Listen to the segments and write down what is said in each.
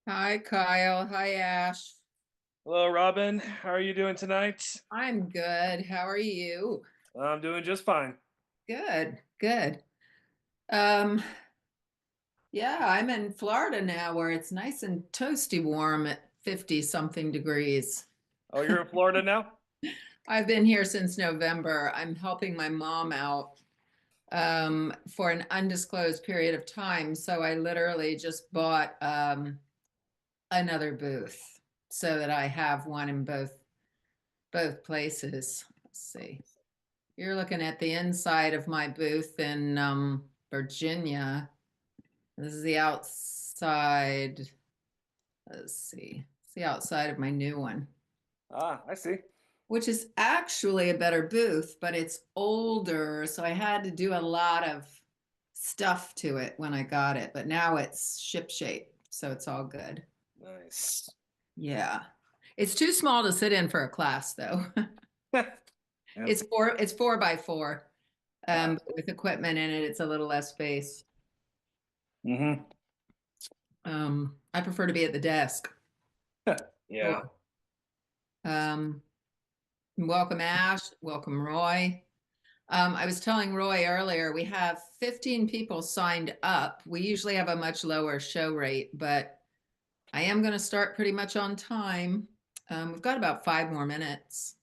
Hi, Kyle. Hi, Ash. Hello, Robin. How are you doing tonight? I'm good. How are you? I'm doing just fine. Good, good. Um, yeah, I'm in Florida now where it's nice and toasty warm at 50 something degrees. Oh, you're in Florida now? I've been here since November. I'm helping my mom out for an undisclosed period of time. So I literally just bought another booth so that I have one in both places. Let's see. You're looking at the inside of my booth in Virginia. This is the outside. Let's see. It's the outside of my new one, Ah, I see. which is actually a better booth, but it's older. So I had to do a lot of stuff to it when I got it, but now it's ship shape. So it's all good. Nice. Yeah. It's too small to sit in for a class though. Yeah. It's 4 by 4. Ah. With equipment in it, it's a little less space. Mm-hmm. I prefer to be at the desk. Yeah. Sure. Um, welcome, Ash. Welcome, Roy. I was telling Roy earlier, we have 15 people signed up. We usually have a much lower show rate, but I am going to start pretty much on time. We've got about 5 more minutes.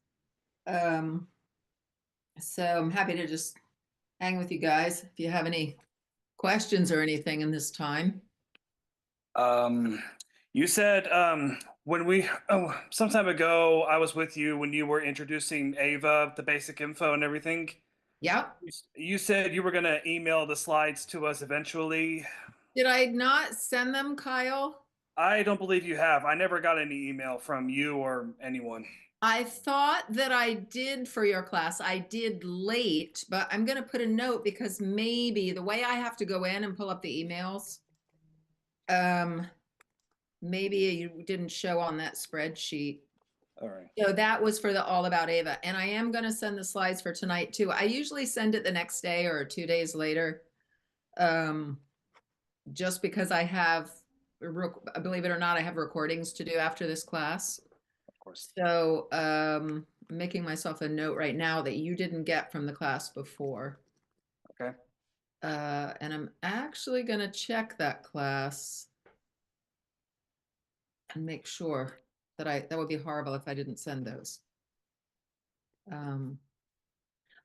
Um, so I'm happy to just hang with you guys if you have any questions or anything in this time. Um, you said when we some time ago I was with you when you were introducing Ava, the basic info and everything. Yep. You said you were gonna email the slides to us eventually. Did I not send them, Kyle? I don't believe you have. I never got any email from you or anyone. I thought that I did for your class. I did late, but I'm going to put a note because maybe the way I have to go in and pull up the emails, um, maybe you didn't show on that spreadsheet. All right. So that was for the All About Ava. And I am going to send the slides for tonight too. I usually send it the next day or 2 days later, um, just because I have, believe it or not, I have recordings to do after this class. Of course. So, I'm making myself a note right now that you didn't get from the class before. Okay. And I'm actually going to check that class and make sure that would be horrible if I didn't send those. Um,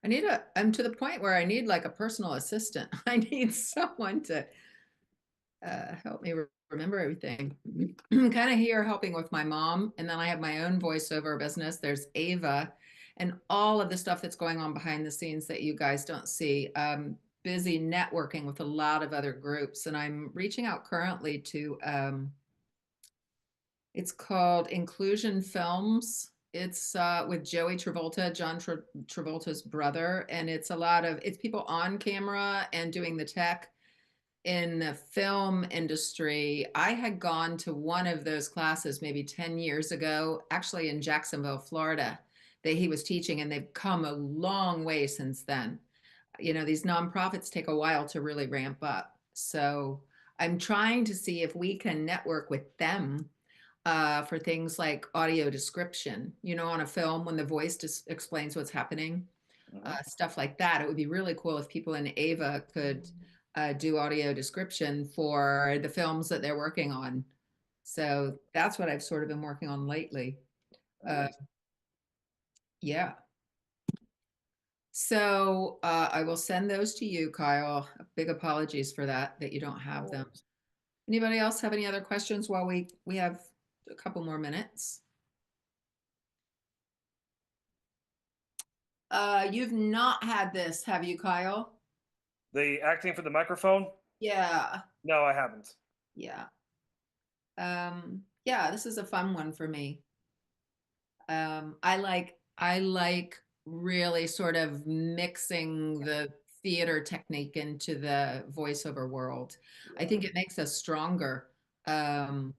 I'm to the point where I need like a personal assistant. I need someone to help me remember everything. I'm kind of here helping with my mom, and then I have my own voiceover business. There's Ava, and all of the stuff that's going on behind the scenes that you guys don't see. Busy networking with a lot of other groups, and I'm reaching out currently to. It's called Inclusion Films. It's with Joey Travolta, Travolta's brother, and it's people on camera and doing the tech in the film industry. I had gone to one of those classes maybe 10 years ago, actually in Jacksonville, Florida, that he was teaching, and they've come a long way since then. You know, these nonprofits take a while to really ramp up. So I'm trying to see if we can network with them for things like audio description, on a film when the voice just explains what's happening, Mhm. stuff like that. It would be really cool if people in Ava could do audio description for the films that they're working on. So that's what I've sort of been working on lately. Uh, Nice. yeah. So I will send those to you, Kyle. Big apologies for that you don't No have them. worries. Anybody else have any other questions while we have a couple more minutes? You've not had this, have you, Kyle? The acting for the microphone? Yeah. No, I haven't. Yeah. Yeah, this is a fun one for me. I like really sort of mixing the theater technique into the voiceover world. I Yeah. think it makes us stronger than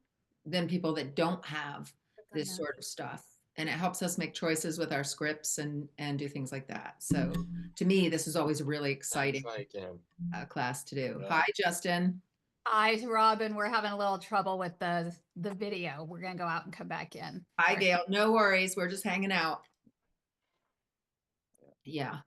people that don't have this sort of stuff. and it helps us make choices with our scripts and do things like that. So to me, this is always a really exciting Try again. class to do. Yeah. Hi, Justin. Hi, Robin. We're having a little trouble with the video. We're gonna go out and come back in. Hi, Gail. No worries. We're just hanging out. Yeah.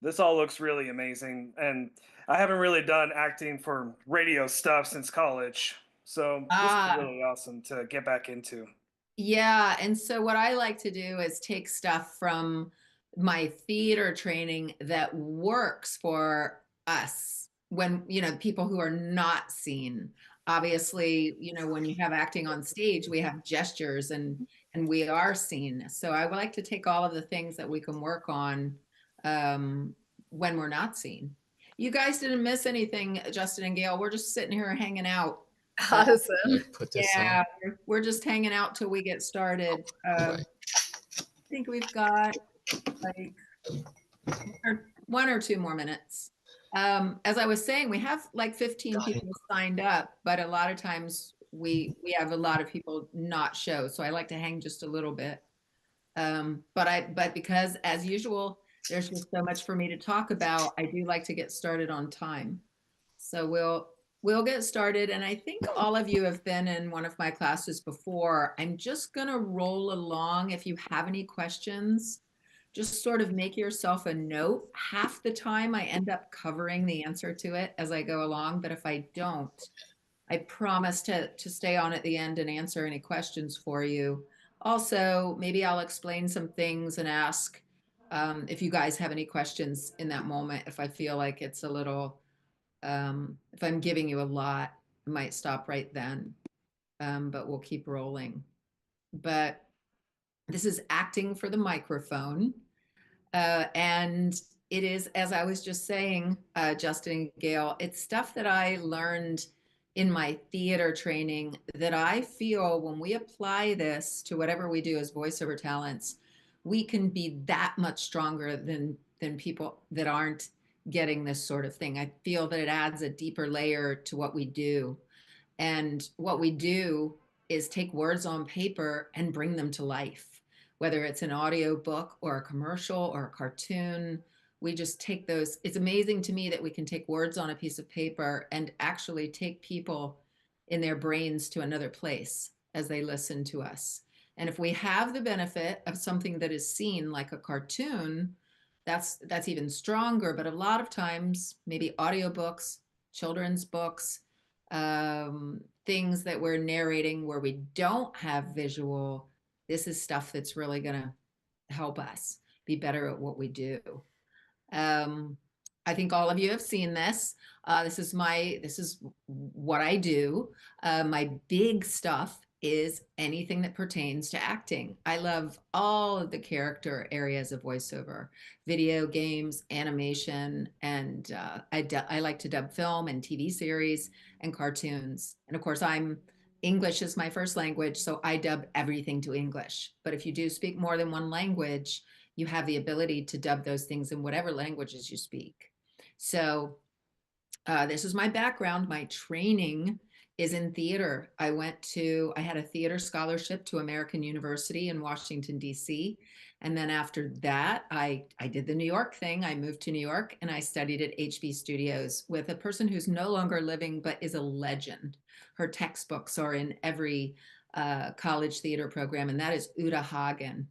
This all looks really amazing, and I haven't really done acting for radio stuff since college, so this is Ah, really awesome to get back into. yeah. And so what I like to do is take stuff from my theater training that works for us when, people who are not seen. Obviously, when you have acting on stage, we have gestures and we are seen. So I would like to take all of the things that we can work on um, when we're not seen. You guys didn't miss anything, Justin and Gail. We're just sitting here hanging out. Awesome. Put this Yeah, on. we're just hanging out till we get started. Right. I think we've got like 1 or 2 more minutes. As I was saying, we have like 15 Got it. people signed up, but a lot of times we have a lot of people not show. So I like to hang just a little bit. But because as usual, there's just so much for me to talk about, I do like to get started on time. So we'll get started. And I think all of you have been in one of my classes before. I'm just gonna roll along. If you have any questions, just sort of make yourself a note. Half the time I end up covering the answer to it as I go along, but if I don't, I promise to stay on at the end and answer any questions for you. Also, maybe I'll explain some things and ask if you guys have any questions in that moment. If I feel like it's a little, if I'm giving you a lot, I might stop right then, but we'll keep rolling. But this is acting for the microphone. And it is, as I was just saying, Justin and Gail, it's stuff that I learned in my theater training that I feel when we apply this to whatever we do as voiceover talents, we can be that much stronger than people that aren't getting this sort of thing. I feel that it adds a deeper layer to what we do. And what we do is take words on paper and bring them to life, whether it's an audio book or a commercial or a cartoon. We just take those. It's amazing to me that we can take words on a piece of paper and actually take people in their brains to another place as they listen to us. And if we have the benefit of something that is seen like a cartoon, that's even stronger. But a lot of times, maybe audiobooks, children's books, things that we're narrating where we don't have visual, this is stuff that's really going to help us be better at what we do. um, I think all of you have seen this. This is what I do. My big stuff is anything that pertains to acting. I love all of the character areas of voiceover, video games, animation, and I like to dub film and TV series and cartoons. And of course, English is my first language, so I dub everything to English. But if you do speak more than one language, you have the ability to dub those things in whatever languages you speak. So this is my background. My training is in theater. I had a theater scholarship to American University in Washington, D.C. And then after that, I did the New York thing. I moved to New York and I studied at HB Studios with a person who's no longer living, but is a legend. Her textbooks are in every college theater program, and that is Uta Hagen.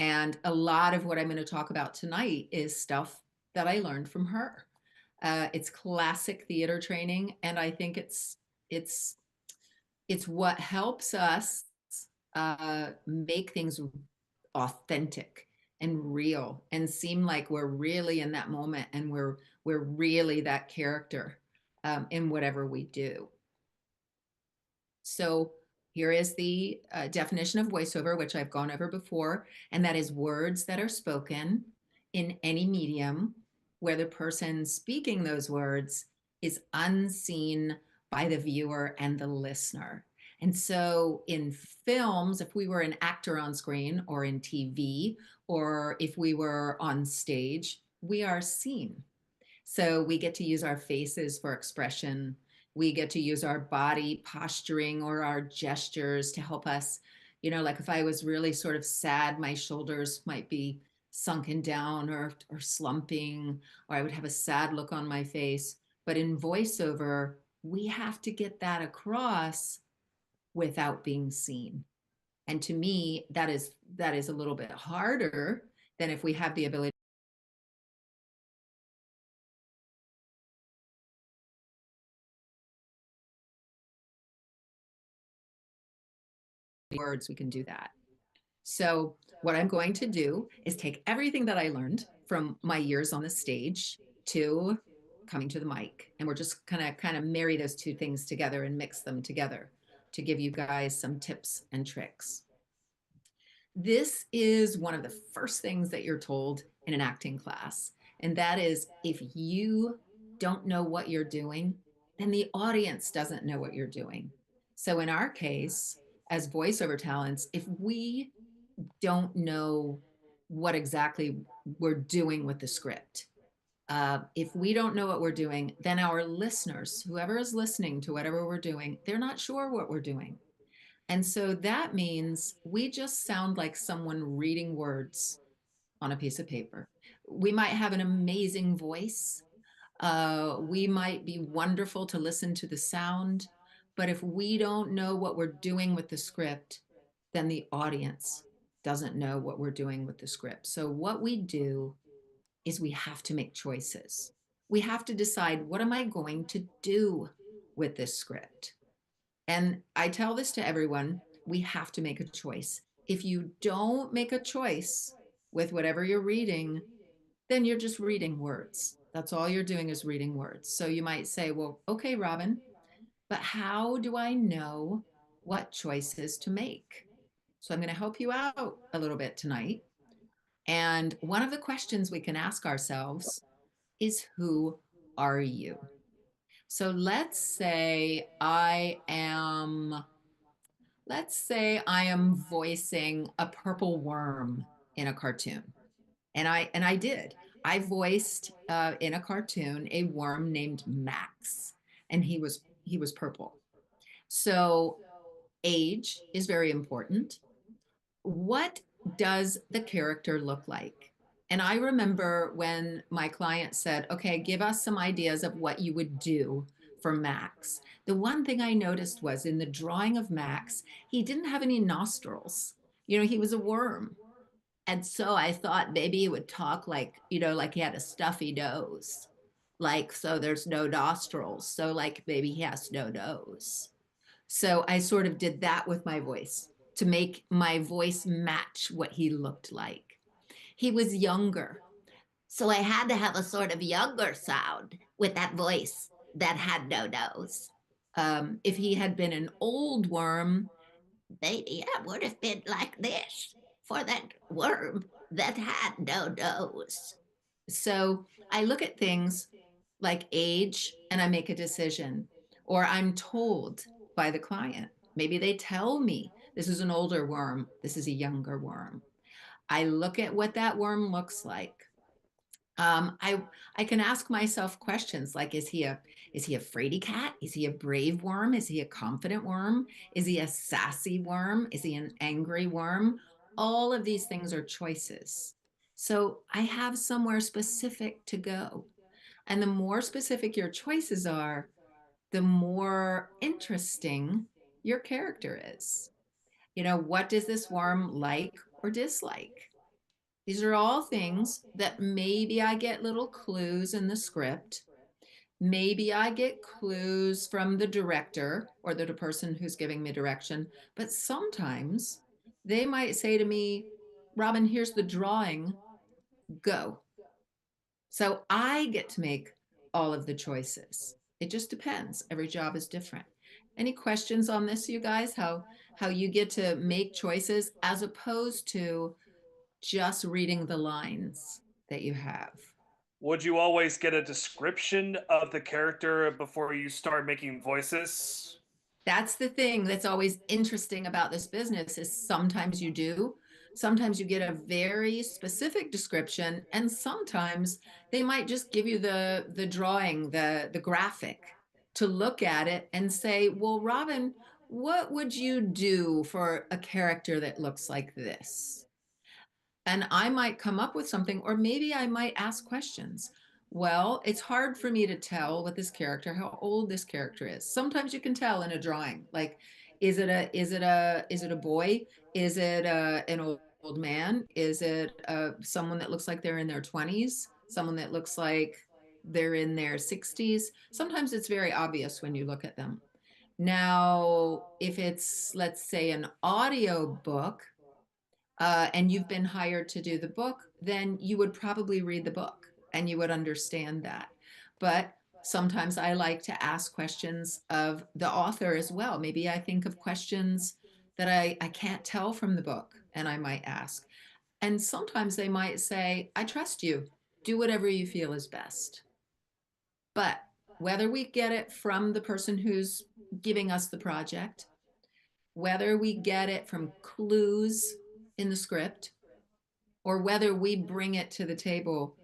And a lot of what I'm going to talk about tonight is stuff that I learned from her. It's classic theater training, and I think it's what helps us make things authentic and real and seem like we're really in that moment and we're really that character in whatever we do. So here is the definition of voiceover, which I've gone over before, and that is words that are spoken in any medium where the person speaking those words is unseen by the viewer and the listener. And so in films, if we were an actor on screen or in TV, or if we were on stage, we are seen. So we get to use our faces for expression. We get to use our body posturing or our gestures to help us Like if I was really sort of sad, my shoulders might be sunken down or slumping, or I would have a sad look on my face. But in voiceover, we have to get that across without being seen. And to me, that is a little bit harder than if we have the ability words, we can do that. So what I'm going to do is take everything that I learned from my years on the stage to coming to the mic, and we're just kind of marry those two things together and mix them together to give you guys some tips and tricks. This is one of the first things that you're told in an acting class, and that is if you don't know what you're doing, then the audience doesn't know what you're doing. So in our case, as voiceover talents, if we don't know what exactly we're doing with the script, if we don't know what we're doing, then our listeners, whoever is listening to whatever we're doing, they're not sure what we're doing. And so that means we just sound like someone reading words on a piece of paper. We might have an amazing voice. We might be wonderful to listen to the sound. But if we don't know what we're doing with the script, then the audience doesn't know what we're doing with the script. So what we do is we have to make choices. We have to decide, what am I going to do with this script? And I tell this to everyone, we have to make a choice. If you don't make a choice with whatever you're reading, then you're just reading words. That's all you're doing is reading words. So you might say, well, okay, Robin, but how do I know what choices to make? So I'm going to help you out a little bit tonight. And one of the questions we can ask ourselves is, who are you? So let's say I am voicing a purple worm in a cartoon. And I did. I voiced in a cartoon a worm named Max, and he was purple. So age is very important. What does the character look like? And I remember when my client said, okay, give us some ideas of what you would do for Max. The one thing I noticed was in the drawing of Max, he didn't have any nostrils. He was a worm. And so I thought maybe he would talk like he had a stuffy nose. Like, so there's no nostrils. So, like, maybe he has no nose. So I sort of did that with my voice to make my voice match what he looked like. He was younger. So I had to have a sort of younger sound with that voice that had no nose. If he had been an old worm, maybe I would have been like this for that worm that had no nose. So I look at things like age and I make a decision, or I'm told by the client. Maybe they tell me this is an older worm, this is a younger worm. I look at what that worm looks like. I can ask myself questions like, is he a fraidy cat? Is he a brave worm? Is he a confident worm? Is he a sassy worm? Is he an angry worm? All of these things are choices. So I have somewhere specific to go. And the more specific your choices are, the more interesting your character is. What does this worm like or dislike? These are all things that maybe I get little clues in the script. Maybe I get clues from the director or the person who's giving me direction. But sometimes they might say to me, Robin, here's the drawing, go. So I get to make all of the choices. It just depends. Every job is different. Any questions on this, you guys? How you get to make choices as opposed to just reading the lines that you have? Would you always get a description of the character before you start making voices? That's the thing that's always interesting about this business is sometimes you do. Sometimes you get a very specific description, and sometimes they might just give you the drawing, the graphic to look at it and say, well, Robin, what would you do for a character that looks like this? And I might come up with something, or maybe I might ask questions. Well, it's hard for me to tell with this character how old this character is. Sometimes you can tell in a drawing, like, is it a boy? Is it an old man? Is it someone that looks like they're in their 20s? Someone that looks like they're in their 60s? Sometimes it's very obvious when you look at them. Now, if it's, let's say, an audio book, and you've been hired to do the book, then you would probably read the book and you would understand that. But sometimes I like to ask questions of the author as well. Maybe I think of questions that I can't tell from the book and I might ask. And sometimes they might say, I trust you. Do whatever you feel is best. But whether we get it from the person who's giving us the project, whether we get it from clues in the script, or whether we bring it to the table,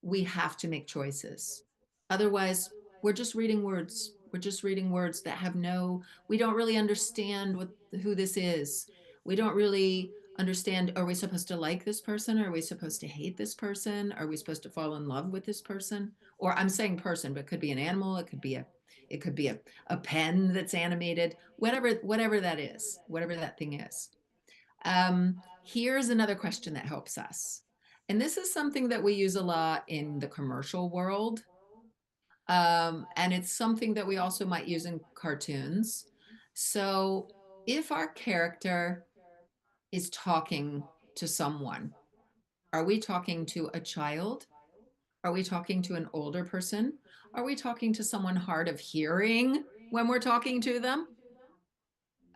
we have to make choices. Otherwise, we're just reading words. We're just reading words that have no, we don't really understand who this is. We don't really understand, are we supposed to like this person? Are we supposed to hate this person? Are we supposed to fall in love with this person? Or I'm saying person, but it could be an animal, it could be a pen that's animated, whatever that is, whatever that thing is. Here's another question that helps us. And this is something that we use a lot in the commercial world. And it's something that we also might use in cartoons. So if our character is talking to someone, are we talking to a child? Are we talking to an older person? Are we talking to someone hard of hearing when we're talking to them?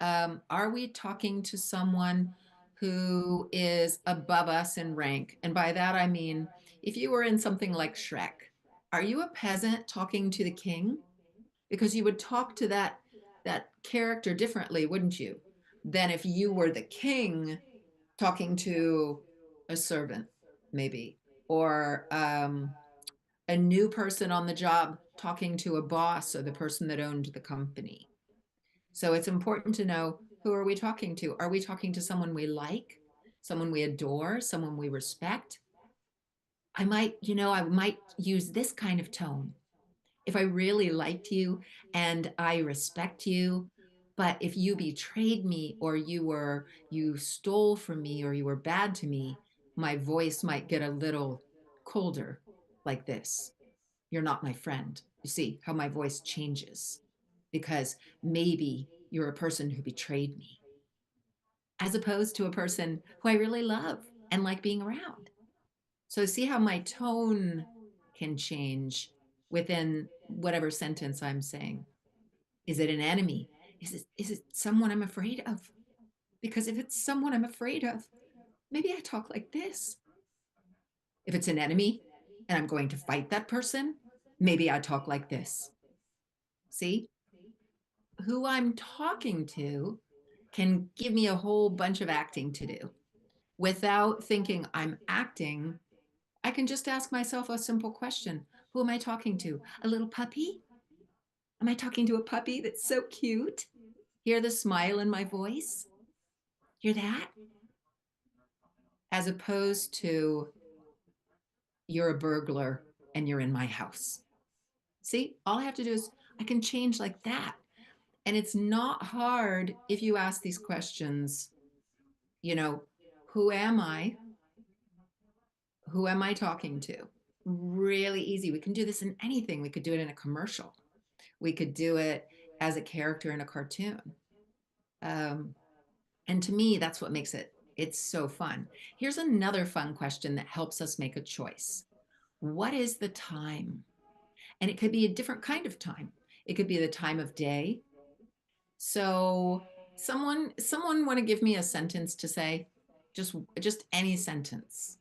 Are we talking to someone who is above us in rank? And by that, I mean, if you were in something like Shrek, are you a peasant talking to the king? Because you would talk to that character differently, wouldn't you? Than if you were the king talking to a servant, maybe, or a new person on the job talking to a boss or the person that owned the company. So it's important to know, who are we talking to? Are we talking to someone we like, someone we adore, someone we respect? I might use this kind of tone if I really liked you and I respect you. But if you betrayed me, or you stole from me, or you were bad to me, my voice might get a little colder, like this. You're not my friend. You see how my voice changes because maybe you're a person who betrayed me, as opposed to a person who I really love and like being around. So see how my tone can change within whatever sentence I'm saying. Is it an enemy? Is it someone I'm afraid of? Because if it's someone I'm afraid of, maybe I talk like this. If it's an enemy and I'm going to fight that person, maybe I talk like this. See? Who I'm talking to can give me a whole bunch of acting to do. Without thinking I'm acting, I can just ask myself a simple question. Who am I talking to? A little puppy? Am I talking to a puppy that's so cute? Hear the smile in my voice? Hear that? As opposed to, you're a burglar and you're in my house. See, all I have to do is I can change like that. And it's not hard if you ask these questions, you know, who am I? Who am I talking to? Really easy. We can do this in anything. We could do it in a commercial. We could do it as a character in a cartoon. Um, and to me, that's what makes it's so fun. Here's another fun question that helps us make a choice. What is the time? And it could be a different kind of time. It could be the time of day. So someone want to give me a sentence to say, just any sentence.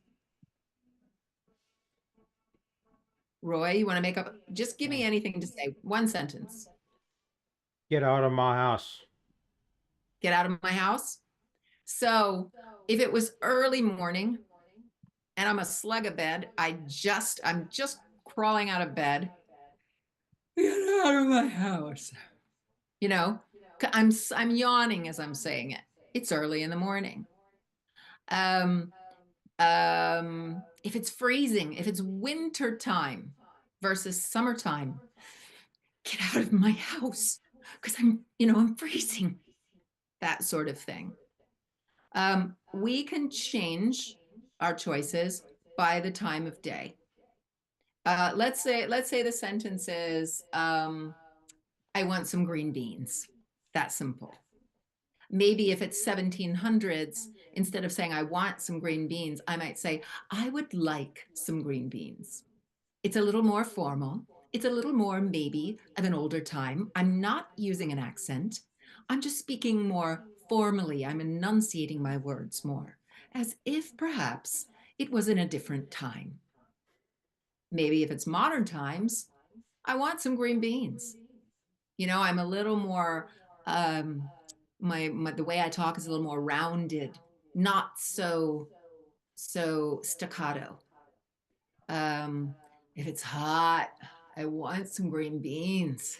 Roy, you want to make up, just give me anything to say. One sentence. Get out of my house. Get out of my house. So if it was early morning and I'm a slug of bed, I'm just crawling out of bed. Get out of my house. You know, I'm yawning as I'm saying it. It's early in the morning. Um, if it's freezing, if it's winter time versus summertime, get out of my house because I'm freezing. That sort of thing. We can change our choices by the time of day. Let's say the sentence is, I want some green beans. That simple. Maybe if it's 1700s, instead of saying I want some green beans, I might say I would like some green beans. It's a little more formal. It's a little more maybe of an older time. I'm not using an accent. I'm just speaking more formally. I'm enunciating my words more, as if perhaps it was in a different time. Maybe if it's modern times, I want some green beans. I'm a little more, my the way I talk is a little more rounded, not so staccato. If it's hot, I want some green beans.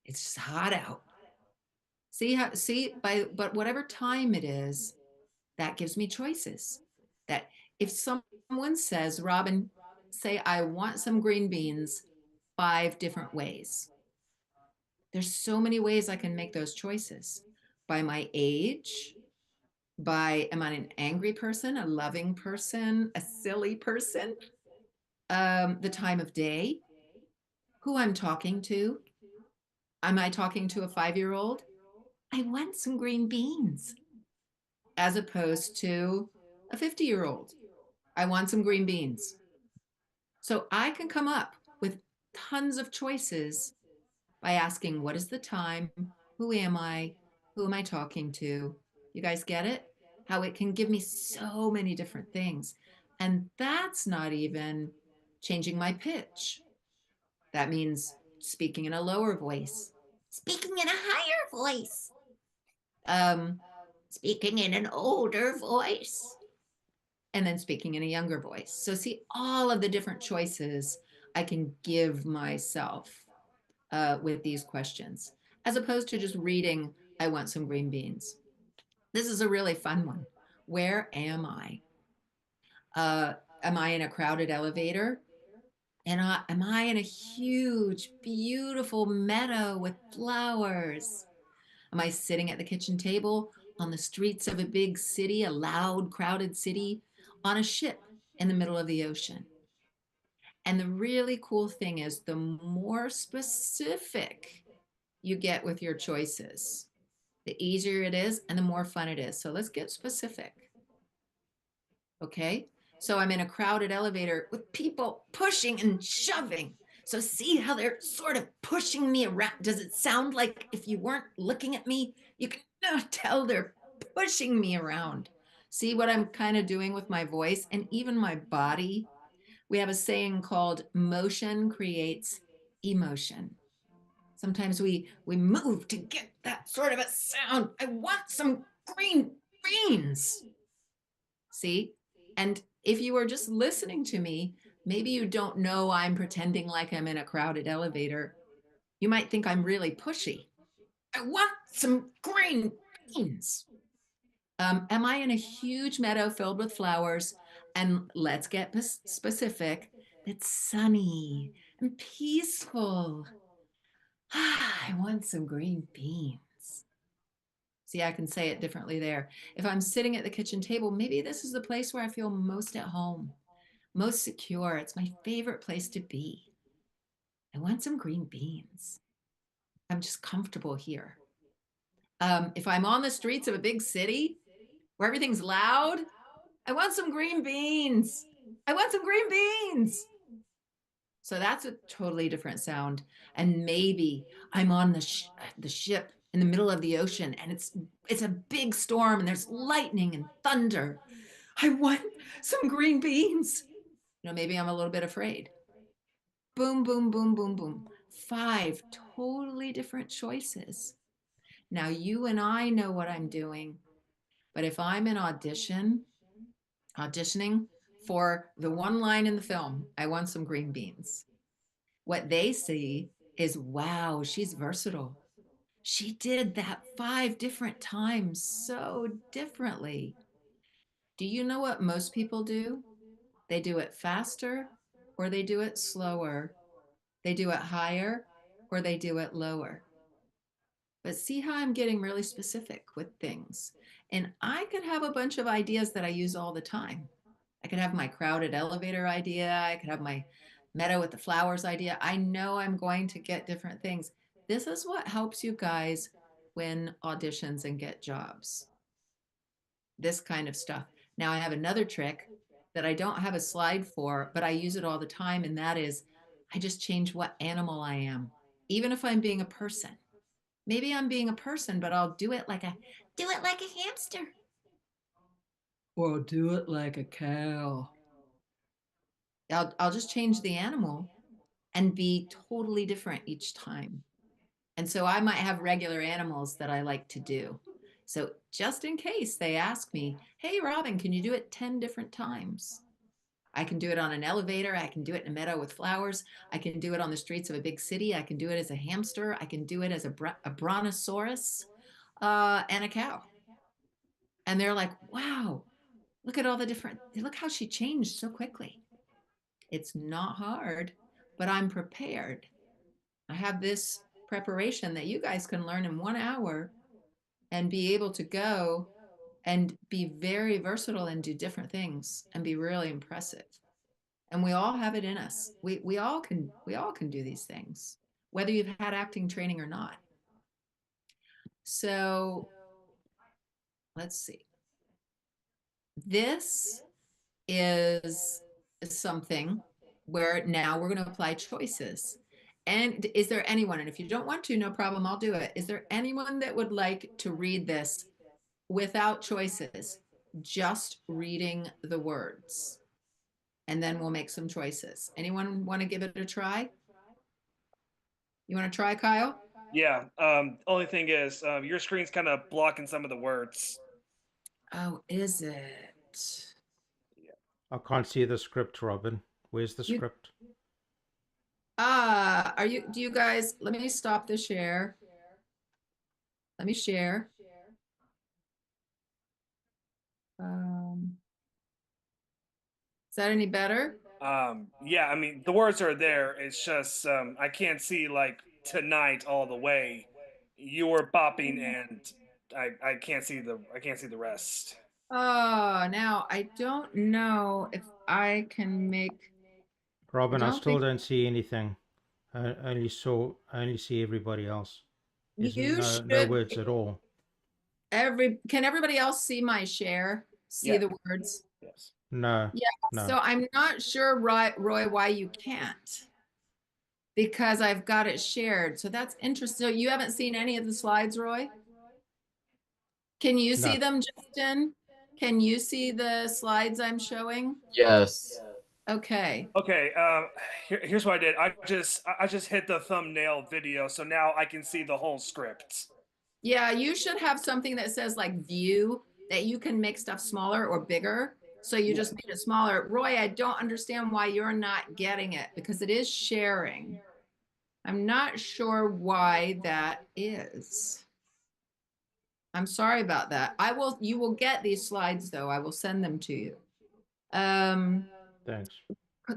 It's just hot out. But whatever time it is, that gives me choices. That if someone says, Robin, say I want some green beans 5 different ways. There's so many ways I can make those choices. By my age, am I an angry person, a loving person, a silly person? The time of day, who I'm talking to. Am I talking to a 5-year-old? I want some green beans, as opposed to a 50-year-old. I want some green beans. So I can come up with tons of choices by asking, what is the time? Who am I? Who am I talking to? You guys get it? How it can give me so many different things. And that's not even changing my pitch. That means speaking in a lower voice, speaking in a higher voice, um, speaking in an older voice, and then speaking in a younger voice. So, see all of the different choices I can give myself with these questions, as opposed to just reading, I want some green beans. This is a really fun one. Where am I? Am I in a crowded elevator? And am I in a huge, beautiful meadow with flowers? Am I sitting at the kitchen table on the streets of a big city, a loud, crowded city, on a ship in the middle of the ocean? And the really cool thing is, the more specific you get with your choices, the easier it is and the more fun it is. So let's get specific. Okay. So I'm in a crowded elevator with people pushing and shoving. So see how they're sort of pushing me around. Does it sound like if you weren't looking at me, you can tell they're pushing me around? See what I'm kind of doing with my voice and even my body? We have a saying called motion creates emotion. Sometimes we move to get that sort of a sound. I want some green beans. See? And if you are just listening to me, maybe you don't know I'm pretending like I'm in a crowded elevator. You might think I'm really pushy. I want some green beans. Am I in a huge meadow filled with flowers? And let's get specific. It's sunny and peaceful. I want some green beans. See, I can say it differently there. If I'm sitting at the kitchen table, maybe this is the place where I feel most at home, most secure. It's my favorite place to be. I want some green beans. I'm just comfortable here. If I'm on the streets of a big city where everything's loud, I want some green beans. I want some green beans. So that's a totally different sound. And maybe I'm on the ship in the middle of the ocean and it's a big storm and there's lightning and thunder. I want some green beans. Maybe I'm a little bit afraid. Boom, boom, boom, boom, boom. 5 totally different choices. Now you and I know what I'm doing, but if I'm in auditioning for the one line in the film, I want some green beans. What they see is, wow, she's versatile. She did that 5 different times so differently. Do you know what most people do? They do it faster or they do it slower. They do it higher or they do it lower. But see how I'm getting really specific with things. And I could have a bunch of ideas that I use all the time. I could have my crowded elevator idea. I could have my meadow with the flowers idea. I know I'm going to get different things. This is what helps you guys win auditions and get jobs. This kind of stuff. Now I have another trick that I don't have a slide for, but I use it all the time. And that is I just change what animal I am, even if I'm being a person. Maybe I'm being a person, but I'll do it like a hamster. Or I'll do it like a cow. I'll just change the animal and be totally different each time. And so I might have regular animals that I like to do. So just in case they ask me, hey, Robin, can you do it 10 different times? I can do it on an elevator. I can do it in a meadow with flowers. I can do it on the streets of a big city. I can do it as a hamster. I can do it as a brontosaurus and a cow. And they're like, wow, look at all the different, look how she changed so quickly. It's not hard, but I'm prepared. I have this preparation that you guys can learn in 1 hour and be able to go and be very versatile and do different things and be really impressive. And we all have it in us. We all can do these things, whether you've had acting training or not. So let's see. This is something where now we're going to apply choices. And is there anyone, and if you don't want to, no problem, I'll do it. Is there anyone that would like to read this without choices, just reading the words? And then we'll make some choices. Anyone want to give it a try? You want to try, Kyle? Yeah. Only thing is, your screen's kind of blocking some of the words. Oh, is it? I can't see the script, Robin. Where's the You script? are you do you guys let me stop the share. Let me share. Is that any better? Yeah. I mean, the words are there. It's just I can't see like tonight all the way. You were bopping, and I can't see the rest. Oh, now I don't know if I can make, I Robin, I don't still think don't see anything. I only see everybody else. There's you no should words at all. can everybody else see my share? See Yeah. the words? Yes. No, Yeah, no. so I'm not sure, Roy, why you can't, because I've got it shared. So that's interesting. So you haven't seen any of the slides, Roy? Can you see No. them, Justin? Can you see the slides I'm showing? Yes. Okay. Okay. Here's what I did. I just hit the thumbnail video, so now I can see the whole script. Yeah, you should have something that says like view that you can make stuff smaller or bigger. So you just made it smaller. Roy, I don't understand why you're not getting it because it is sharing. I'm not sure why that is. I'm sorry about that. You will get these slides though. I will send them to you. Thanks.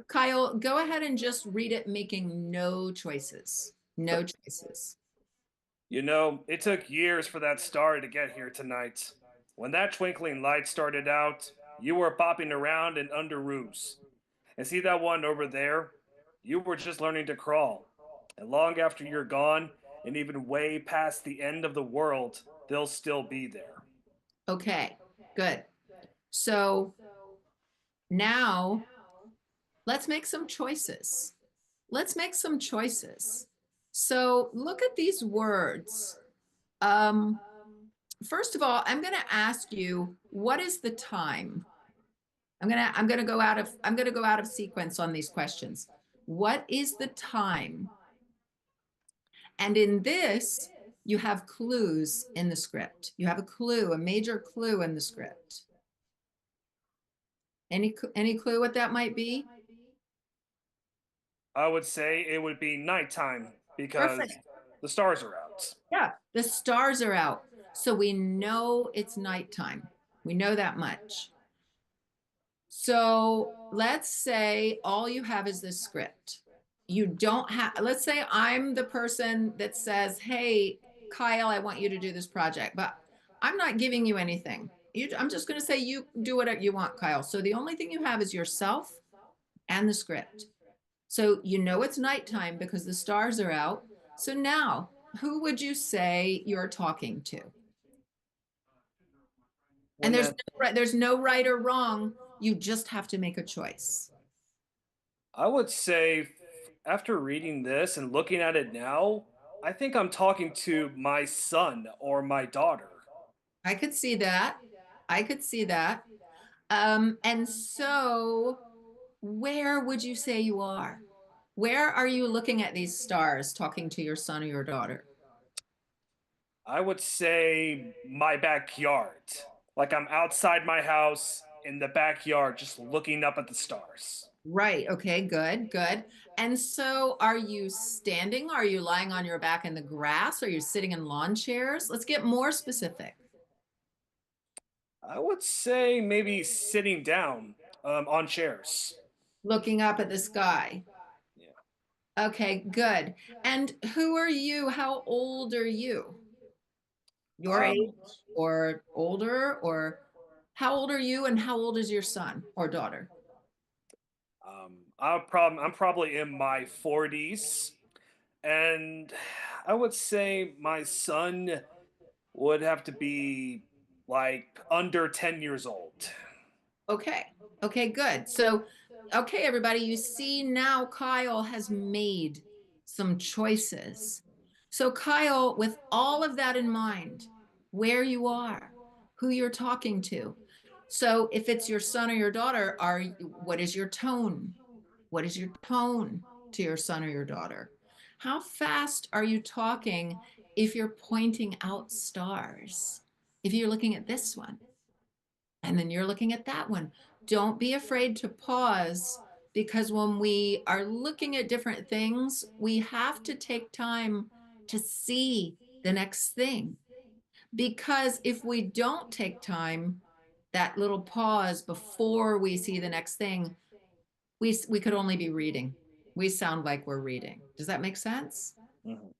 Kyle, go ahead and just read it, making no choices. No choices. You know, it took years for that star to get here tonight. When that twinkling light started out, you were bopping around in under roofs. And see that one over there? You were just learning to crawl. And long after you're gone, and even way past the end of the world, they'll still be there. Okay, good. So now let's make some choices. Let's make some choices. So look at these words. First of all, I'm going to ask you, what is the time? I'm going to go out of sequence on these questions. What is the time? And in this, you have clues in the script. You have a clue, a major clue in the script. Any clue what that might be? I would say it would be nighttime because Perfect. the stars are out. out. Yeah, the stars are out. So we know it's nighttime. We know that much. So let's say all you have is this script. You don't have, let's say I'm the person that says, hey, Kyle, I want you to do this project, but I'm not giving you anything. I'm just going to say you do whatever you want, Kyle. So the only thing you have is yourself and the script. So you know it's nighttime because the stars are out. So now, who would you say you're talking to? And When that there's no right or wrong. You just have to make a choice. I would say after reading this and looking at it now, I think I'm talking to my son or my daughter. I could see that. I could see that. And so where would you say you are? Where are you looking at these stars talking to your son or your daughter? I would say my backyard. Like I'm outside my house in the backyard just looking up at the stars. Right. Okay, good, good. And so are you standing? Are you lying on your back in the grass? Are you sitting in lawn chairs? Let's get more specific. I would say maybe sitting down on chairs. Looking up at the sky. Yeah. Okay, good. And who are you? How old are you? Your age Um, or older? Or how old are you and how old is your son or daughter? I'm probably in my 40s, and I would say my son would have to be like under 10 years old. Okay. Okay, good. So, okay, everybody, you see now Kyle has made some choices. So, Kyle, with all of that in mind, where you are, who you're talking to. So, if it's your son or your daughter, what is your tone? What is your tone to your son or your daughter? How fast are you talking if you're pointing out stars? If you're looking at this one, and then you're looking at that one. Don't be afraid to pause because when we are looking at different things, we have to take time to see the next thing. Because if we don't take time, that little pause before we see the next thing, we could only be reading. We sound like we're reading. Does that make sense? Mhm.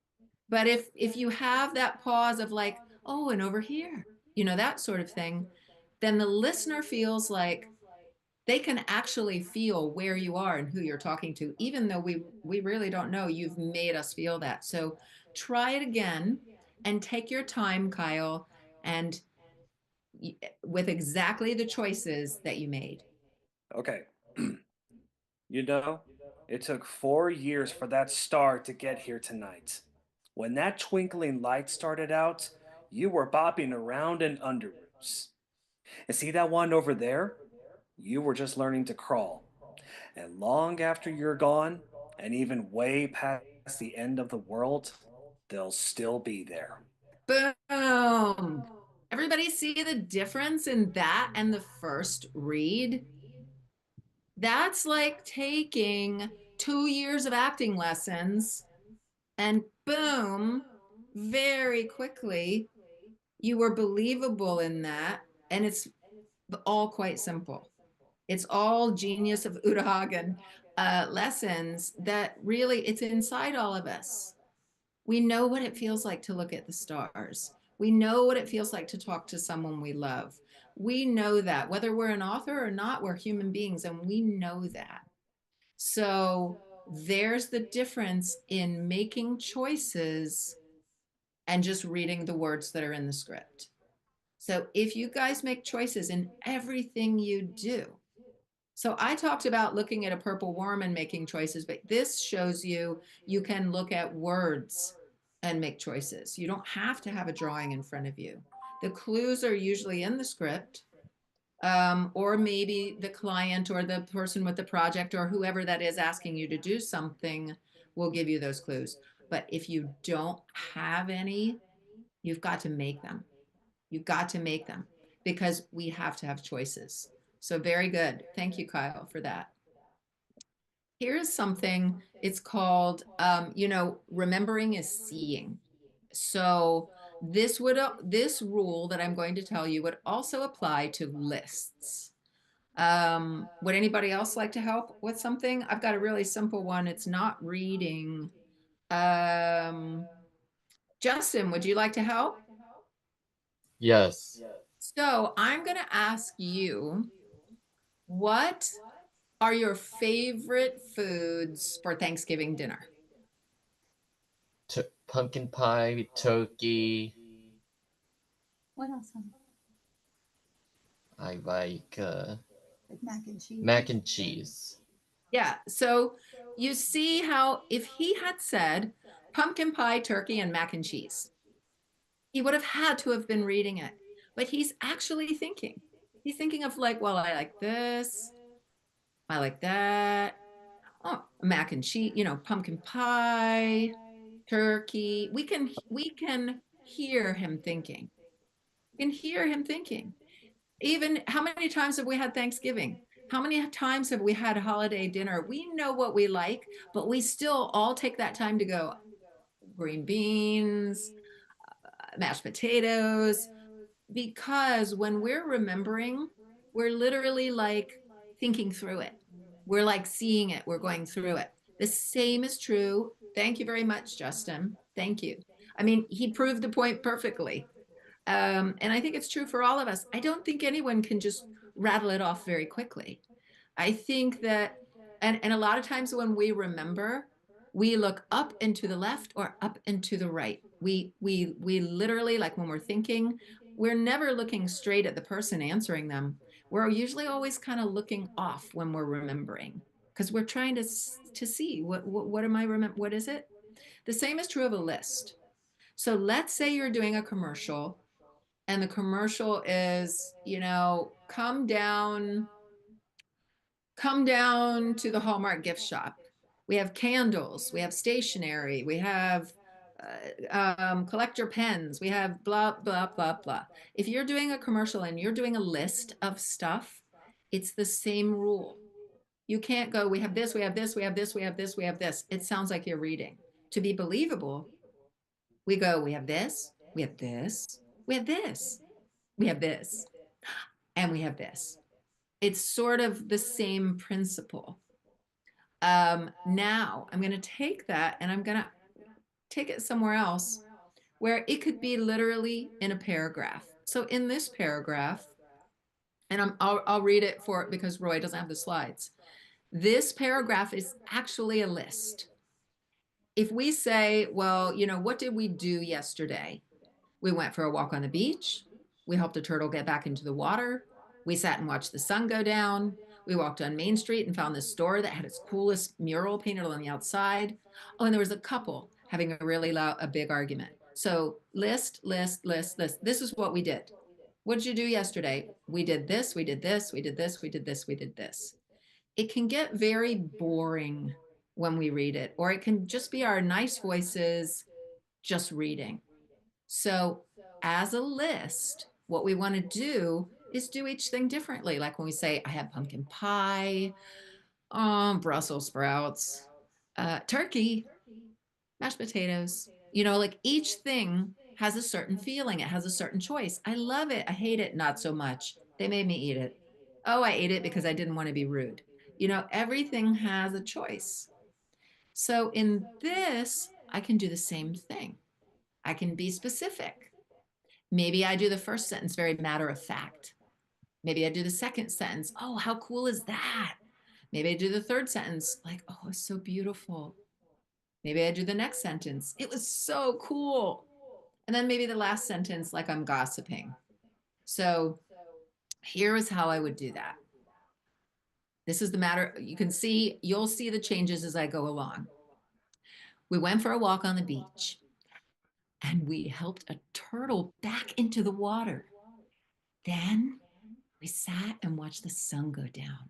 But if you have that pause of like, oh, and over here, that sort of thing, then the listener feels like they can actually feel where you are and who you're talking to, even though we really don't know. You've made us feel that. So try it again and take your time, Kyle, and with exactly the choices that you made. Okay. You know, it took 4 years for that star to get here tonight. When that twinkling light started out, you were bopping around in underoos. And see that one over there? You were just learning to crawl. And long after you're gone, and even way past the end of the world, they'll still be there. Boom. Everybody see the difference in that and the first read? That's like taking 2 years of acting lessons and boom, very quickly, you were believable in that. And it's all quite simple. It's all genius of Uta Hagen lessons that really, it's inside all of us. We know what it feels like to look at the stars. We know what it feels like to talk to someone we love. We know that whether we're an author or not, we're human beings and we know that. So there's the difference in making choices and just reading the words that are in the script. So if you guys make choices in everything you do, so I talked about looking at a purple worm and making choices, but this shows you can look at words and make choices. You don't have to have a drawing in front of you. The clues are usually in the script, or maybe the client or the person with the project or whoever that is asking you to do something will give you those clues. But if you don't have any, you've got to make them. You've got to make them because we have to have choices. So very good. Thank you, Kyle, for that. Here's something, it's called, remembering is seeing. So this rule that I'm going to tell you would also apply to lists. Would anybody else like to help with something? I've got a really simple one. It's not reading. Justin, would you like to help? Yes. So I'm going to ask you, what are your favorite foods for Thanksgiving dinner? Pumpkin pie, turkey. What else? I like Like mac and cheese. mac and cheese. Yeah. So you see how if he had said pumpkin pie, turkey, and mac and cheese, he would have had to have been reading it. But he's actually thinking. He's thinking of like, well, I like this. I like that. Oh, mac and cheese, pumpkin pie, turkey. We can hear him thinking. We can hear him thinking. Even how many times have we had Thanksgiving? How many times have we had holiday dinner? We know what we like, but we still all take that time to go green beans, mashed potatoes, because when we're remembering, we're literally like thinking through it. We're like seeing it, we're going through it. The same is true. Thank you very much, Justin. Thank you. I mean, he proved the point perfectly. And I think it's true for all of us. I don't think anyone can just rattle it off very quickly. I think that, and a lot of times when we remember, we look up and to the left or up and to the right. We literally, like when we're thinking, we're never looking straight at the person answering them. We're usually always kind of looking off when we're remembering, because we're trying to see what am I remember, what is it? The same is true of a list. So let's say you're doing a commercial, and the commercial is, come down to the Hallmark gift shop. We have candles, we have stationery, we have collector pens, we have blah, blah, blah, blah. If you're doing a commercial and you're doing a list of stuff, it's the same rule. You can't go, we have this, we have this, we have this, we have this, we have this. It sounds like you're reading. To be believable, we go, we have this, we have this, we have this, we have this, and we have this. It's sort of the same principle. Now I'm going to take that and I'm going to take it somewhere else where it could be literally in a paragraph. So in this paragraph, and I'll read it for it because Roy doesn't have the slides. This paragraph is actually a list. If we say, well, what did we do yesterday? We went for a walk on the beach. We helped a turtle get back into the water. We sat and watched the sun go down. We walked on Main Street and found this store that had its coolest mural painted on the outside. Oh, and there was a couple having a big argument. So list. This is what we did. What did you do yesterday? We did this, we did this, we did this, we did this, we did this. It can get very boring when we read it, or it can just be our nice voices just reading. So as a list, what we want to do is do each thing differently. Like when we say, I had pumpkin pie, Brussels sprouts, turkey, mashed potatoes, like each thing has a certain feeling. It has a certain choice. I love it. I hate it. Not so much. They made me eat it. Oh, I ate it because I didn't want to be rude. Everything has a choice. So in this, I can do the same thing. I can be specific. Maybe I do the first sentence very matter of fact. Maybe I do the second sentence. Oh, how cool is that? Maybe I do the third sentence like, oh, it's so beautiful. Maybe I do the next sentence. It was so cool. And then maybe the last sentence, like I'm gossiping. So here is how I would do that. This is the matter. You'll see the changes as I go along. We went for a walk on the beach and we helped a turtle back into the water. Then we sat and watched the sun go down.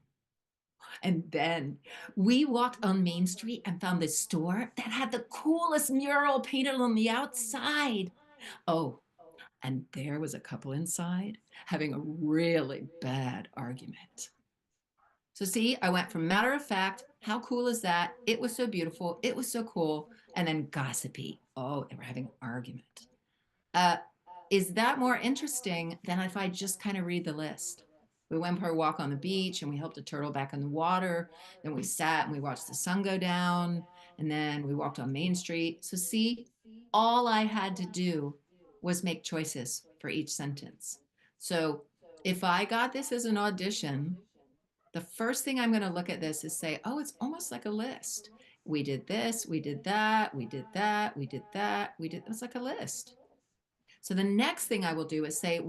And then we walked on Main Street and found this store that had the coolest mural painted on the outside. Oh, and there was a couple inside having a really bad argument. So see, I went from matter of fact, how cool is that? It was so beautiful. It was so cool. and then gossipy. Oh, they were having an argument. Uh, is that more interesting than if I just kind of read the list? We went for a walk on the beach and we helped a turtle back in the water. Then we sat and we watched the sun go down. And then we walked on Main Street. So, see, all I had to do was make choices for each sentence. So, if I got this as an audition, the first thing I'm going to look at this is say, oh, it's almost like a list. We did this, we did that, we did that, we did that, we did, it's like a list. So the next thing I will do is say,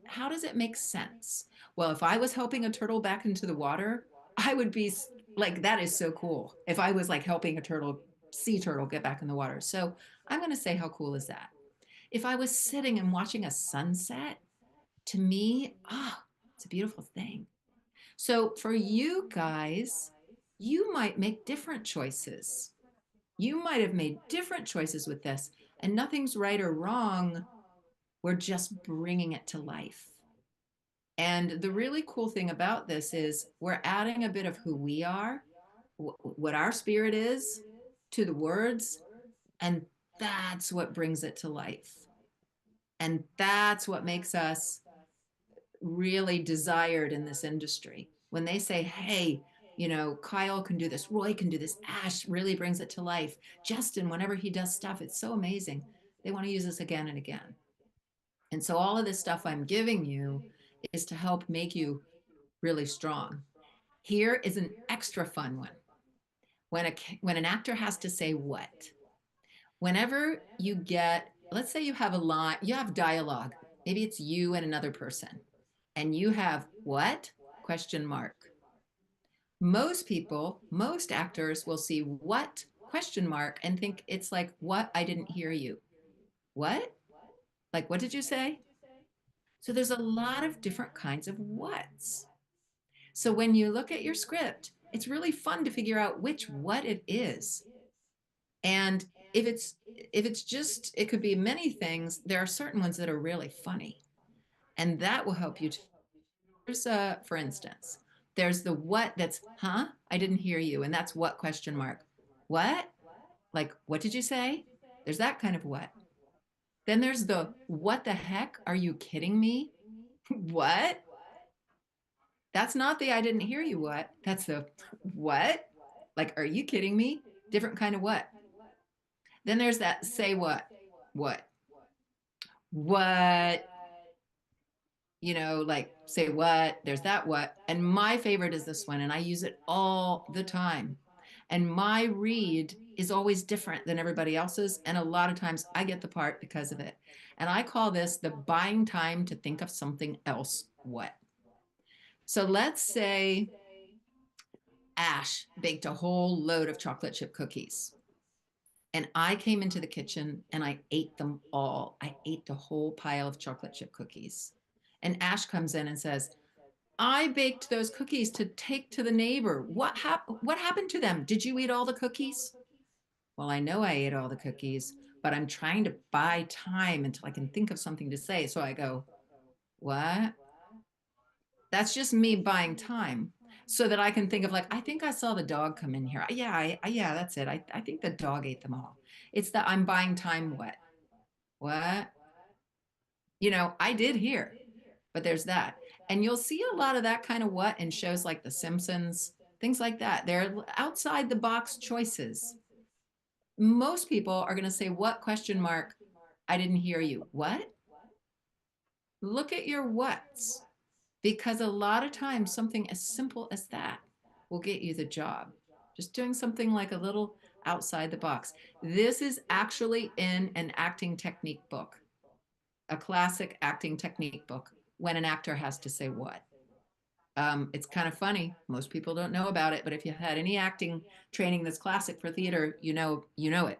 how does it make sense? Well, if I was helping a turtle back into the water, I would be like, that is so cool. If I was like helping a sea turtle get back in the water. So I'm going to say, how cool is that? If I was sitting and watching a sunset, to me, it's a beautiful thing. So for you guys, you might make different choices. You might have made different choices with this, and nothing's right or wrong. We're just bringing it to life. And the really cool thing about this is we're adding a bit of who we are, what our spirit is to the words, and that's what brings it to life. And that's what makes us really desired in this industry. When they say, hey, Kyle can do this, Roy can do this, Ash really brings it to life. Justin, whenever he does stuff, it's so amazing. They want to use this again and again. And so all of this stuff I'm giving you is to help make you really strong. Here is an extra fun one. When an actor has to say what, whenever you get, let's say you have a line, you have dialogue, maybe it's you and another person, and you have what? Question mark. Most people, most actors will see what? Question mark and think it's like, what? I didn't hear you. What? Like, what did you say? So there's a lot of different kinds of whats. So when you look at your script, it's really fun to figure out which what it is. And if it's just, it could be many things. There are certain ones that are really funny, and that will help you. There's for instance, there's the what that's, huh? I didn't hear you, and that's what question mark. What? Like, what did you say? There's that kind of what. Then there's the what the heck? Are you kidding me? What? That's not the I didn't hear you what. That's the what? Like, are you kidding me? Different kind of what. Then there's that say what? What? What? Like say what? There's that what. And my favorite is this one, and I use it all the time. And my read is always different than everybody else's. And a lot of times I get the part because of it. And I call this the buying time to think of something else what. So let's say Ash baked a whole load of chocolate chip cookies. And I came into the kitchen and I ate them all. I ate the whole pile of chocolate chip cookies. And Ash comes in and says, I baked those cookies to take to the neighbor. What happened to them? Did you eat all the cookies? Well, I know I ate all the cookies, but I'm trying to buy time until I can think of something to say. So I go, what? That's just me buying time so that I can think of like, I think I saw the dog come in here. Yeah, yeah, that's it. I think the dog ate them all. It's that I'm buying time what? What? I did hear, but there's that. And you'll see a lot of that kind of what in shows like The Simpsons, things like that. They're outside the box choices. Most people are going to say, what question mark? I didn't hear you. What? Look at your whats, because a lot of times something as simple as that will get you the job. Just doing something like a little outside the box. This is actually in an acting technique book, a classic acting technique book, when an actor has to say what. It's kind of funny. Most people don't know about it, but if you had any acting training that's classic for theater, you know it.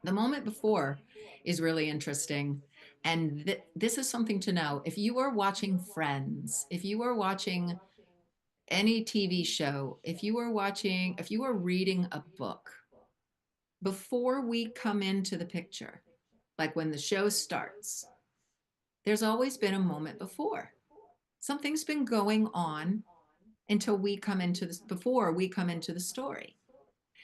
The moment before is really interesting. And this is something to know. If you are watching Friends, if you are watching any TV show, if you are reading a book, before we come into the picture, like when the show starts, there's always been a moment before. Something's been going on until we come into this, before we come into the story.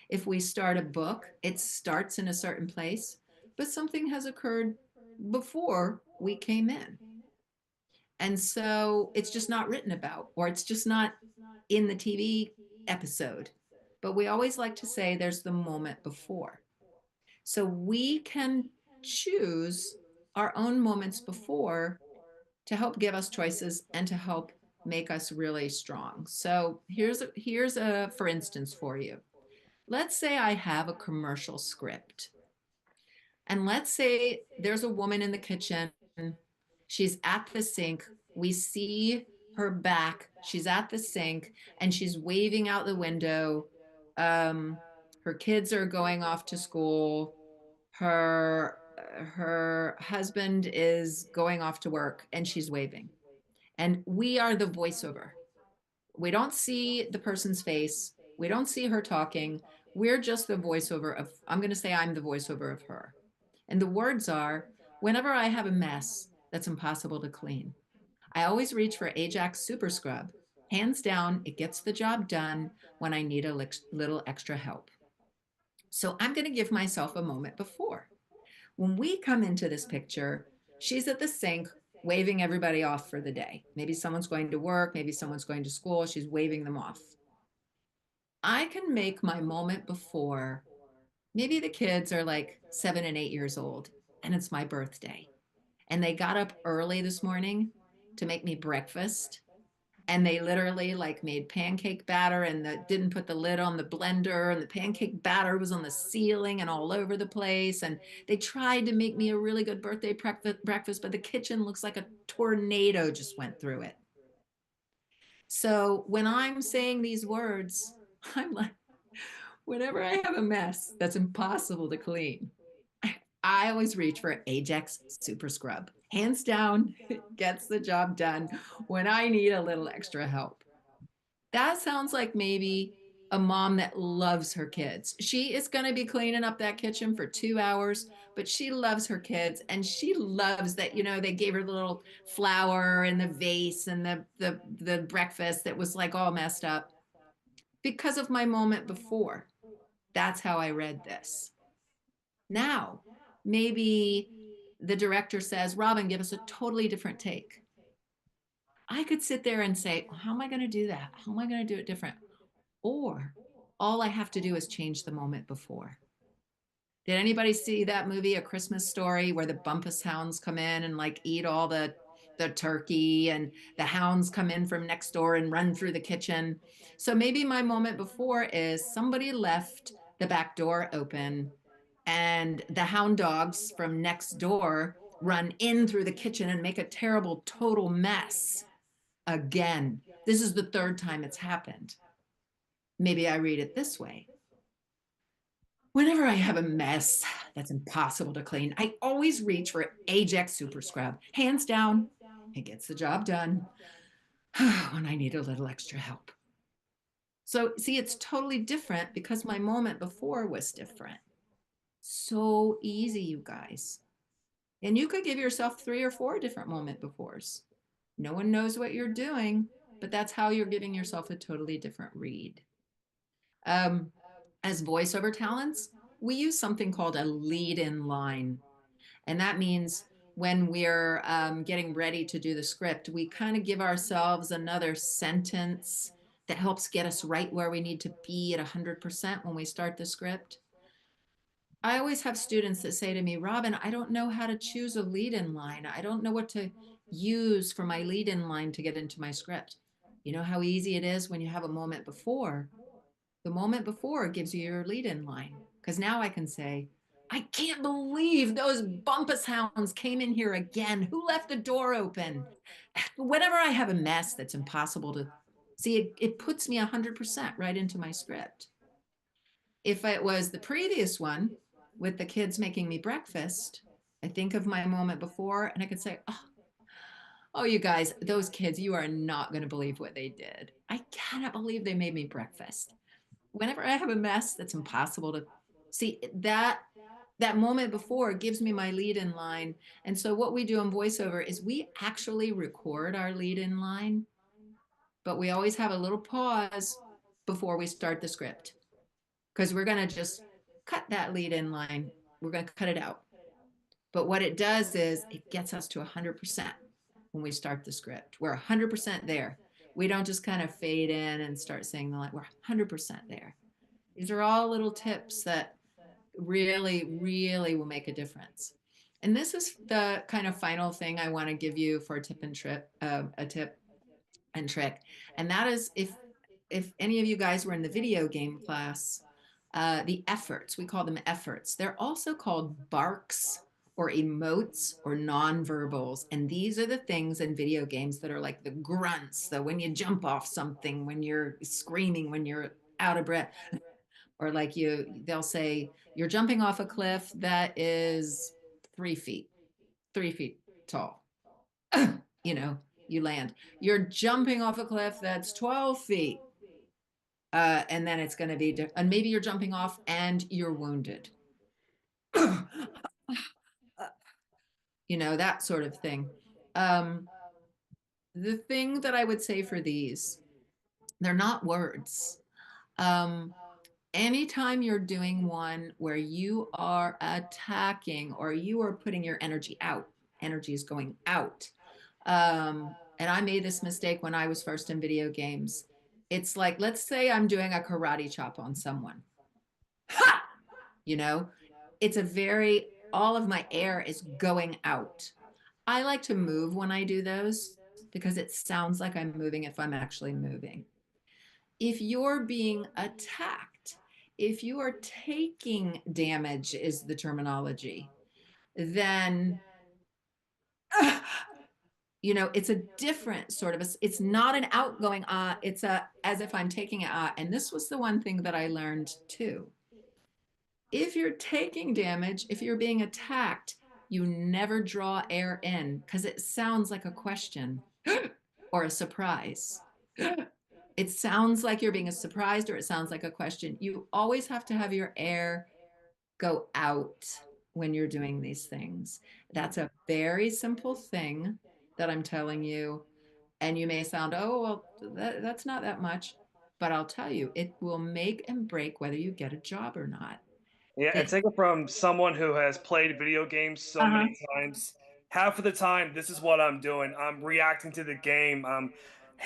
If we start a book, it starts in a certain place, but something has occurred before we came in. And so it's just not written about, or it's just not in the TV episode. But we always like to say there's the moment before. So we can choose our own moments before to help give us choices and to help make us really strong. So here's a for instance for you. Let's say I have a commercial script. And let's say there's a woman in the kitchen. She's at the sink. We see her back. She's at the sink and she's waving out the window. Um, Her kids are going off to school. Her husband is going off to work and she's waving. And we are the voiceover. We don't see the person's face. We don't see her talking. We're just the voiceover of, I'm going to say I'm the voiceover of her. And the words are, whenever I have a mess that's impossible to clean, I always reach for Ajax Super Scrub. Hands down, it gets the job done when I need a little extra help. So I'm going to give myself a moment before. When we come into this picture, she's at the sink waving everybody off for the day. Maybe someone's going to work, maybe someone's going to school, she's waving them off. I can make my moment before. Maybe the kids are like 7 and 8 years old and it's my birthday. And they got up early this morning to make me breakfast. And they literally like made pancake batter and didn't put the lid on the blender, and the pancake batter was on the ceiling and all over the place. And they tried to make me a really good birthday breakfast, but the kitchen looks like a tornado just went through it. So when I'm saying these words, I'm like, whenever I have a mess that's impossible to clean, I always reach for Ajax Super Scrub. Hands down, it gets the job done when I need a little extra help. That sounds like maybe a mom that loves her kids. She is going to be cleaning up that kitchen for 2 hours, but she loves her kids and she loves that, they gave her the little flower and the vase and the breakfast that was like all messed up because of my moment before. That's how I read this. Now, maybe the director says, Robin, give us a totally different take. I could sit there and say, how am I going to do that? How am I going to do it different? Or all I have to do is change the moment before. Did anybody see that movie, A Christmas Story, where the Bumpus hounds come in and like eat all the turkey, and the hounds come in from next door and run through the kitchen? So maybe my moment before is somebody left the back door open and the hound dogs from next door run in through the kitchen and make a terrible total mess again. This is the third time it's happened. Maybe I read it this way. Whenever I have a mess that's impossible to clean, I always reach for Ajax Super Scrub. Hands down, it gets the job done when I need a little extra help. So see, it's totally different because my moment before was different. So easy, you guys. And you could give yourself 3 or 4 different moment befores. No one knows what you're doing, but that's how you're giving yourself a totally different read. As voiceover talents, we use something called a lead-in line. And that means when we're getting ready to do the script, we kind of give ourselves another sentence that helps get us right where we need to be at 100% when we start the script. I always have students that say to me, Robin, I don't know how to choose a lead-in line. I don't know what to use for my lead-in line to get into my script. You know how easy it is when you have a moment before? The moment before gives you your lead-in line. Because now I can say, I can't believe those Bumpus hounds came in here again. Who left the door open? Whenever I have a mess that's impossible to see, it puts me 100% right into my script. If it was the previous one with the kids making me breakfast, I think of my moment before and I could say, oh, you guys, those kids, you are not going to believe what they did. I cannot believe they made me breakfast. Whenever I have a mess that's impossible to see, that moment before gives me my lead-in line. And so what we do in voiceover is we actually record our lead-in line, but we always have a little pause before we start the script. because we're going to just cut that lead in line. We're going to cut it out. But what it does is it gets us to 100% when we start the script. We're 100% there. We don't just kind of fade in and start saying the line. We're 100% there. These are all little tips that really, really will make a difference. And this is the kind of final thing I want to give you for a tip and trick, and that is if any of you guys were in the video game class, the efforts, we call them efforts. They're also called barks or emotes or nonverbals. And these are the things in video games that are like the grunts, the when you jump off something, when you're screaming, when you're out of breath, or like they'll say you're jumping off a cliff that is 3 feet tall. You land. You're jumping off a cliff that's 12 feet. And then it's going to be, and maybe you're jumping off and you're wounded. That sort of thing. The thing that I would say for these, they're not words. Anytime you're doing one where you are attacking or you are putting your energy out, energy is going out. And I made this mistake when I was first in video games. It's like, let's say I'm doing a karate chop on someone. Ha! It's all of my air is going out. I like to move when I do those because it sounds like I'm moving if I'm actually moving. If you're being attacked, if you are taking damage is the terminology, then it's a different sort of it's not an outgoing it's as if I'm taking it and this was the one thing that I learned too. If you're taking damage, if you're being attacked, you never draw air in because it sounds like a question or a surprise. It sounds like you're being surprised or it sounds like a question. You always have to have your air go out when you're doing these things. That's a very simple thing that I'm telling you. And you may sound, oh, well, that's not that much. But I'll tell you, it will make and break whether you get a job or not. Yeah, and take it from someone who has played video games so many times. Half of the time, this is what I'm doing. I'm reacting to the game.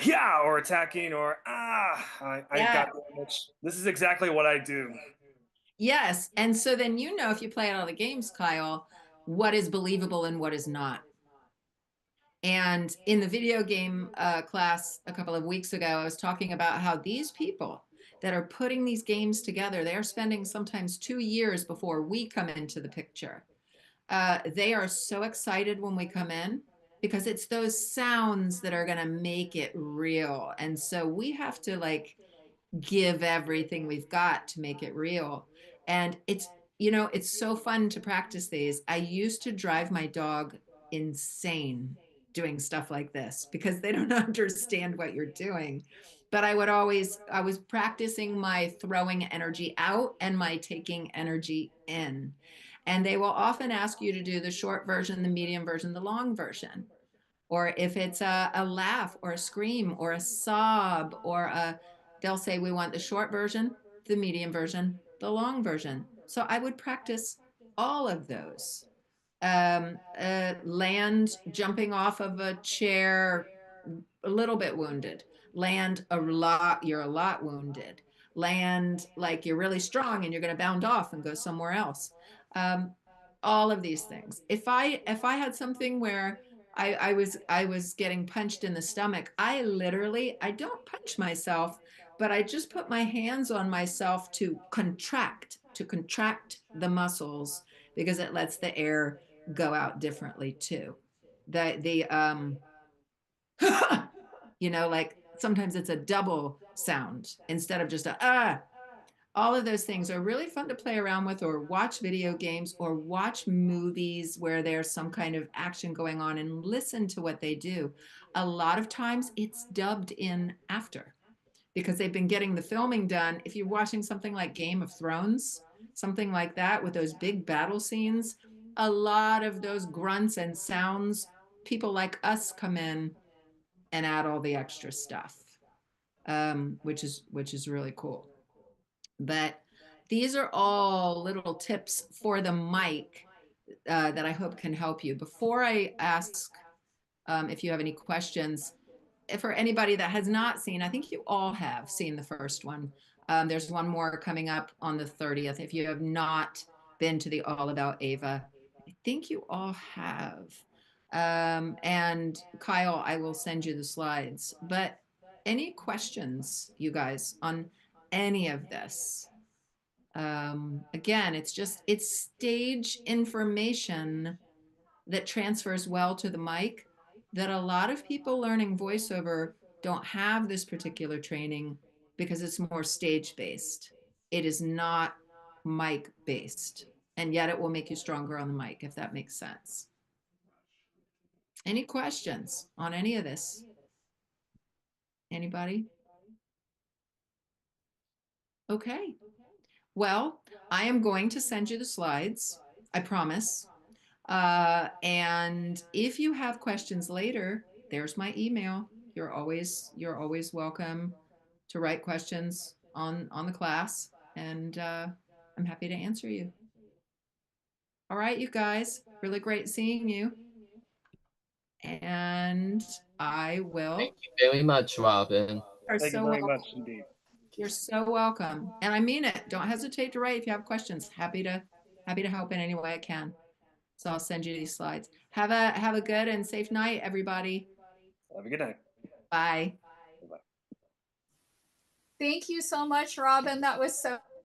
Yeah, or attacking, or I Yeah. got damage. This is exactly what I do. Yes. And so then if you play all the games, Kyle, what is believable and what is not. And in the video game class a couple of weeks ago, I was talking about how these people that are putting these games together, they are spending sometimes 2 years before we come into the picture. They are so excited when we come in because it's those sounds that are going to make it real. And so we have to give everything we've got to make it real. And it's so fun to practice these. I used to drive my dog insane doing stuff like this because they don't understand what you're doing. But I was practicing my throwing energy out and my taking energy in. And they will often ask you to do the short version, the medium version, the long version. Or if it's a laugh or a scream or a sob they'll say, we want the short version, the medium version, the long version. So I would practice all of those. Land jumping off of a chair, a little bit wounded. Land you're a lot wounded. Land like you're really strong and you're going to bound off and go somewhere else. All of these things. If I had something where I was getting punched in the stomach, I don't punch myself, but I just put my hands on myself to contract the muscles because it lets the air go out differently too. Like sometimes it's a double sound instead of just all of those things are really fun to play around with or watch video games or watch movies where there's some kind of action going on and listen to what they do. A lot of times it's dubbed in after because they've been getting the filming done. If you're watching something like Game of Thrones, something like that with those big battle scenes, a lot of those grunts and sounds, people like us come in and add all the extra stuff, which is really cool. But these are all little tips for the mic that I hope can help you. Before I ask if you have any questions, for anybody that has not seen, I think you all have seen the first one. There's one more coming up on the 30th. If you have not been to the All About Ava, I think you all have. And Kyle, I will send you the slides. But any questions, you guys, on any of this? Again, it's stage information that transfers well to the mic that a lot of people learning voiceover don't have this particular training because it's more stage based. It is not mic based, and yet it will make you stronger on the mic, if that makes sense. Any questions on any of this? Anybody? Okay. Well, I am going to send you the slides. I promise. And if you have questions later, there's my email. You're always welcome to write questions on the class, and I'm happy to answer you. All right, you guys, really great seeing you. And I will. Thank you very much, Robin. You're Thank you so very welcome. much indeed. You're so welcome, and I mean it. Don't hesitate to write if you have questions. Happy to help in any way I can. So I'll send you these slides. Have a good and safe night, everybody. Have a good night. Bye. Thank you so much, Robin. That was so